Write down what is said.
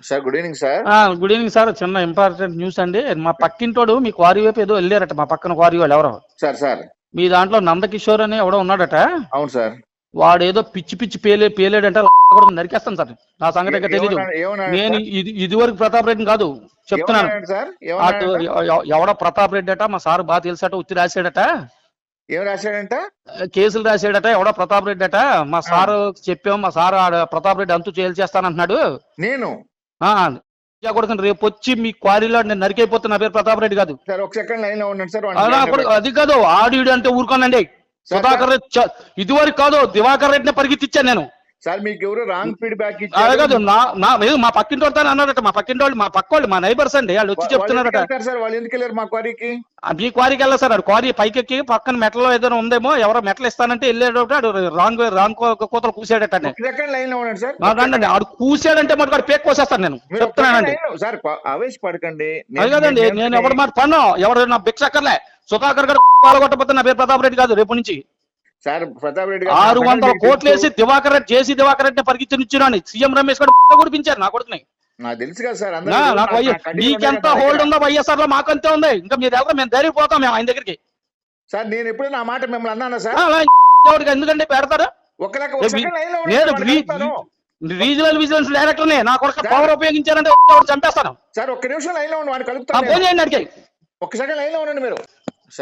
Sir good evening sir. Good evening sir. చిన్న important news అండి. మా పక్కింటోడు మీ క్వారీ వైపు ఏదో వెళ్ళారట, మా పక్కన క్వారీ వాళ్ళు ఎవరో. సార్ మీ దాంట్లో నందకిషోర్ అని ఎవడో ఉన్నాడట. అవును సార్. వాడు ఏదో పిచ్చి పిచ్చి పేలేడంటే నరికేస్తాను సార్. నా సంగతి ఇంకా తెలీదు. నేను ఇది వరకు ప్రతాప్ రెడ్డిని కాదు చెప్తున్నాను. అటు ఎవడో ప్రతాప్ రెడ్డి అట, మా సార్ బాగా తెలుసట, ఉత్తి రాశాడట. ఏం రాశాడంట? కేసులు రాశాడట. ఎవడో ప్రతాప్ రెడ్డి అట. మా సార్ చెప్పాం, మా సార్ ప్రతాప్ రెడ్డి అంతు చేస్తానంటున్నాడు. నేను కొడుకుని రేపు వచ్చి మీ క్వారీలో నేను నరికైపోతున్నా. పేరు ప్రతాప్ రెడ్డి కాదు సార్. ఒక సెకండ్ లైన్ లో ఉండండి సార్. అది కాదు, ఆడియో అంటే ఊరుకోనండి. సుధాకర్ రెడ్డి ఇదివరకు కాదు, దివాకర్ రెడ్డిని పరిగెత్తిచ్చాను నేను. సార్ మీకు ఎవరు రాంగ్ ఫీడ్బ్యాక్ ఇచ్చారు? కాదు, మా పక్కింటి వాళ్ళతో అన్నారట. మా పక్కింటి వాళ్ళు, మా పక్క వాళ్ళు, మా నైబర్స్ అండి. వాళ్ళు వచ్చి చెప్తున్నారట. సార్ వాళ్ళు ఎందుకు వెళ్ళారు మా క్వారీకి? మీ క్వారీకి వెళ్ళా సార్. క్వారీ పైకెక్కి పక్కన మెట్లో ఏదైనా ఉందేమో, ఎవరో మెట్లు ఇస్తానంటే వెళ్ళాడు. రాంగ్ కోతలు కూసాడట. సెకండ్ లైన్ లో ఉండండి సార్. ఆడు కూసాడంటే మటుకు పేక్ కోసేస్తాను నేను, చెప్తున్నానండి. సార్ ఆవేశపడకండి. అది కాదండి, నేను ఎవరి మాట పన్ను, ఎవరు నా భిక్షక్కర్లే. సుధాకర్ గారు పాల్గొట్టకపోతే నా పేరు ప్రతాప్ రెడ్డి కాదు. రేపు నుంచి సార్ ప్రతాప్ రెడ్డి 600 కోట్లు వేసి దివాకర్ రెడ్డి, జేసీ దివాకర్ రెడ్డి పరిగెత్తినిచ్చాను. సీఎం రమేష్ గారు గుడిపించారు నా కొడుకుని. నాకు తెలుసు కదా సార్. మీకెంత హోల్డ్ ఉందో వైఎస్ఆర్ లో మాకంతే ఉంది. ఇంకా మీరు ఎవరు, మేము ధైర్యం పోతాం మేము ఆయన దగ్గరికి. సార్ నేను ఎప్పుడు నా మాట మిమ్మల్ని అన్నానా సార్? ఎందుకంటే పెడతారు. రీజనల్ విజిలెన్స్ డైరెక్టర్నే నా కొడుకు పవర్ ఉపయోగించారంటే చంపేస్తాను సార్. ఒక్క నిమిషం లైన్ లో ఉండి వాడిని కలుపుతాను. అడిగాయి. ఒక్క సెకండ్ లైన్ లో ఉండండి మీరు.